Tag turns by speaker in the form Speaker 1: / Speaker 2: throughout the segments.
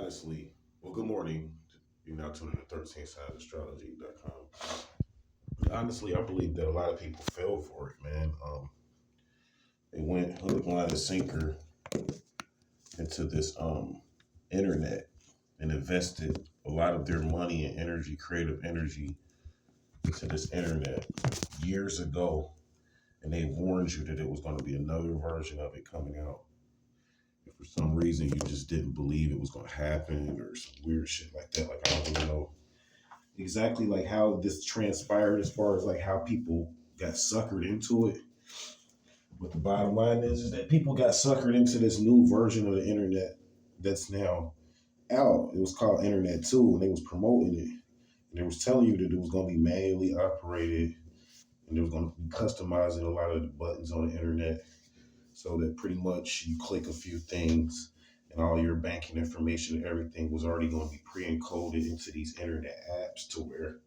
Speaker 1: Honestly, well, good morning. You're now tuning to 13sideastrology.com. Honestly, I believe that a lot of people fell for it, man. They went hook, line, and sinker into this internet and invested a lot of their money and energy, creative energy, into this internet years ago, and they warned you that it was going to be another version of it coming out. If for some reason you just didn't believe it was going to happen or some weird shit like that, like I don't really know exactly like how this transpired as far as like how people got suckered into it. But the bottom line is that people got suckered into this new version of the internet that's now out. It was called Internet 2, and they was promoting it. And they was telling you that it was going to be manually operated, and they was going to be customizing a lot of the buttons on the internet so that pretty much you click a few things and all your banking information and everything was already going to be pre-encoded into these internet apps to where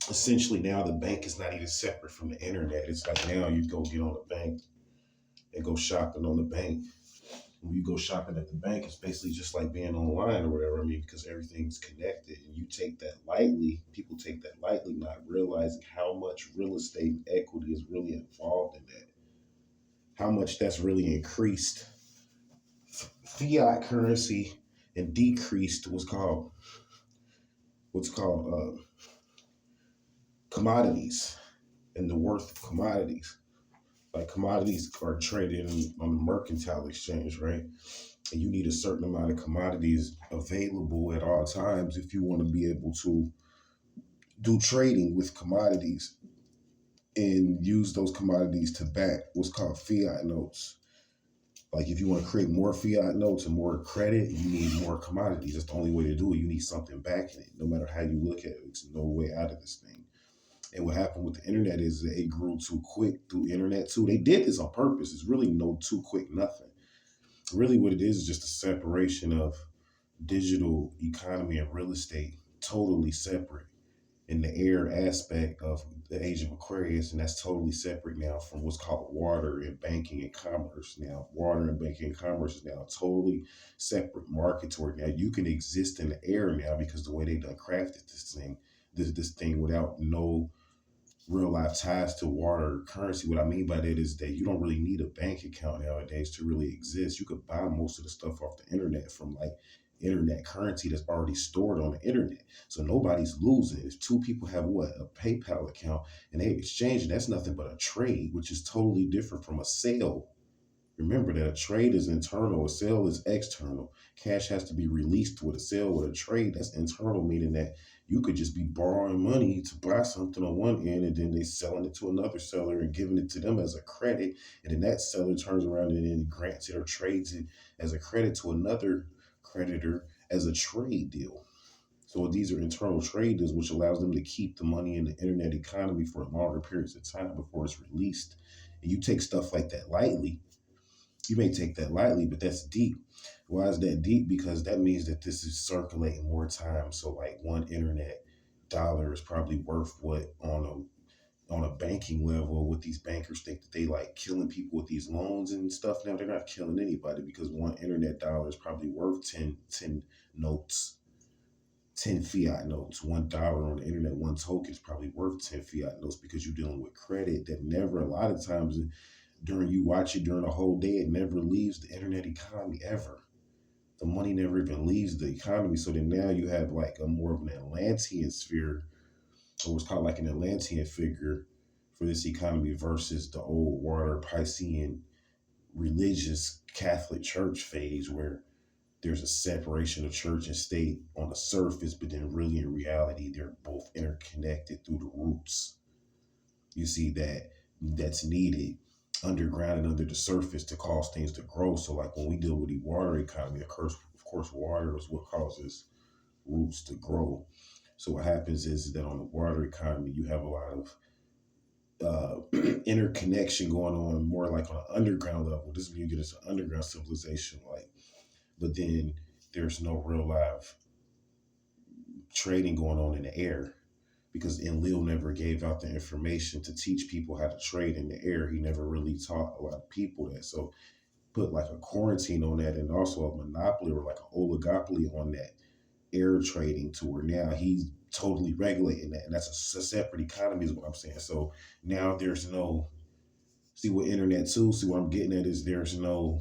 Speaker 1: essentially now the bank is not even separate from the internet. It's like now you go get on the bank and go shopping on the bank. When you go shopping at the bank, it's basically just like being online or whatever. I mean, because everything's connected and you take that lightly. People take that lightly, not realizing how much real estate and equity is really involved in that. How much that's really increased fiat currency and decreased what's called commodities and the worth of commodities. Like commodities are traded on the mercantile exchange, right? And you need a certain amount of commodities available at all times if you want to be able to do trading with commodities and use those commodities to back what's called fiat notes. Like if you want to create more fiat notes and more credit, you need more commodities. That's the only way to do it. You need something backing it. No matter how you look at it, there's no way out of this thing. And what happened with the internet is that it grew too quick through internet too. They did this on purpose. It's really no too quick nothing. Really what it is just a separation of digital economy and real estate, totally separate in the air aspect of the age of Aquarius, and that's totally separate now from what's called water and banking and commerce. Now, water and banking and commerce is now a totally separate market toward now. You can exist in the air now because the way they done crafted this thing without no real life ties to water currency. What I mean by that is that you don't really need a bank account nowadays to really exist. You could buy most of the stuff off the internet from like internet currency that's already stored on the internet. So nobody's losing. If two people have a PayPal account and they exchange, that's nothing but a trade, which is totally different from a sale. Remember that a trade is internal, a sale is external. Cash has to be released with a sale. With a trade, that's internal, meaning that you could just be borrowing money to buy something on one end and then they selling it to another seller and giving it to them as a credit. And then that seller turns around and then grants it or trades it as a credit to another creditor as a trade deal. So these are internal trade deals, which allows them to keep the money in the internet economy for longer periods of time before it's released. And you take stuff like that lightly, you may take that lightly, but that's deep. Why is that deep? Because that means that this is circulating more time. So like one internet dollar is probably worth what on a banking level, what these bankers think that they like killing people with these loans and stuff. Now they're not killing anybody because one internet dollar is probably worth 10 notes, 10 fiat notes. $1 on the internet, one token is probably worth 10 fiat notes because you're dealing with credit that never, a lot of times during you watch it during the whole day, it never leaves the internet economy ever. The money never even leaves the economy. So then now you have like a more of an Atlantean sphere, or what's called like an Atlantean figure for this economy versus the old water Piscean religious Catholic Church phase where there's a separation of church and state on the surface, but then really in reality, they're both interconnected through the roots. You see that's needed underground and under the surface to cause things to grow. So like when we deal with the water economy, of course, water is what causes roots to grow. So what happens is that on the water economy, you have a lot of interconnection going on more like on an underground level. This is when you get into underground civilization, like, but then there's no real live trading going on in the air because Enlil never gave out the information to teach people how to trade in the air. He never really taught a lot of people that. So put like a quarantine on that and also a monopoly or like an oligopoly on that air trading to where now he's totally regulating that. And that's a separate economy is what I'm saying. So now there's no, see with internet too, see what I'm getting at is there's no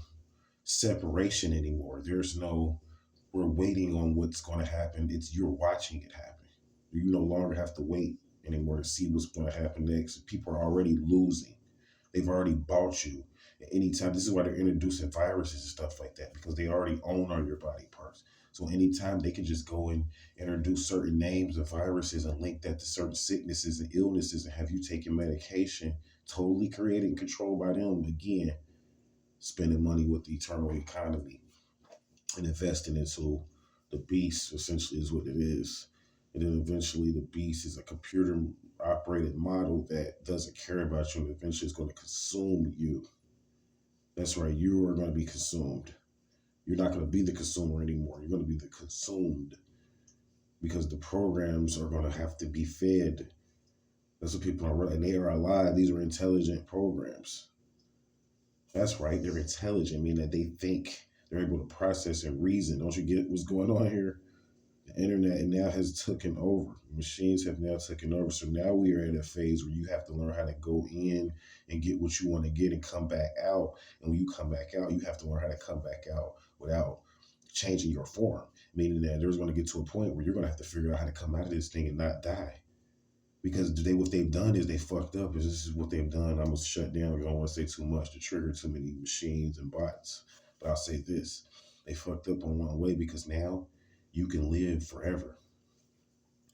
Speaker 1: separation anymore. There's no, we're waiting on what's going to happen. It's you're watching it happen. You no longer have to wait anymore to see what's going to happen next. People are already losing. They've already bought you. At any time, this is why they're introducing viruses and stuff like that because they already own all your body parts. So anytime they can just go and introduce certain names of viruses and link that to certain sicknesses and illnesses and have you taking medication, totally created and controlled by them. Again, spending money with the eternal economy and investing into the beast essentially is what it is. And then eventually the beast is a computer operated model that doesn't care about you and eventually is going to consume you. That's right, you are going to be consumed. You're not going to be the consumer anymore. You're going to be the consumed because the programs are going to have to be fed. That's what people are realizing. They are alive. These are intelligent programs. That's right, they're intelligent, meaning that they think, they're able to process and reason. Don't you get what's going on here? The internet now has taken over. Machines have now taken over. So now we are at a phase where you have to learn how to go in and get what you want to get and come back out. And when you come back out, you have to learn how to come back out without changing your form. Meaning that there's going to get to a point where you're going to have to figure out how to come out of this thing and not die. Because what they've done is they fucked up. Is this is what they've done? I'm gonna shut down. I don't want to say too much to trigger too many machines and bots. But I'll say this: they fucked up on one way because now you can live forever.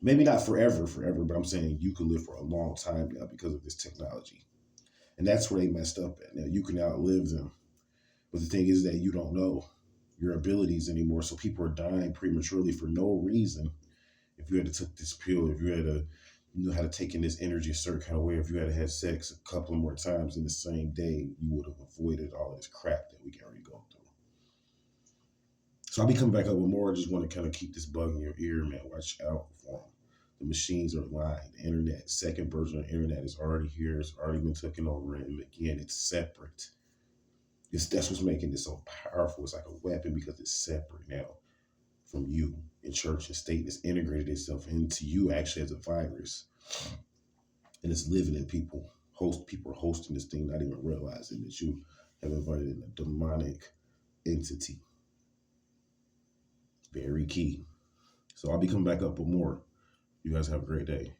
Speaker 1: Maybe not forever, forever, but I'm saying you can live for a long time now because of this technology. And that's where they messed up at. Now you can outlive them, but the thing is that you don't know your abilities anymore. So people are dying prematurely for no reason. If you had to took this pill, if you had to you know how to take in this energy a certain kind of way, if you had to have sex a couple of more times in the same day, you would have avoided all this crap that we can already go through. So I'll be coming back up with more. I just want to kind of keep this bug in your ear, man. Watch out for them. The machines are lying. The internet, second version of the internet is already here. It's already been taken over. And again, it's separate. That's what's making it so powerful. It's like a weapon because it's separate now from you and church and state. It's integrated itself into you actually as a virus. And it's living in people. People are hosting this thing, not even realizing that you have invited in a demonic entity. Very key. So I'll be coming back up with more. You guys have a great day.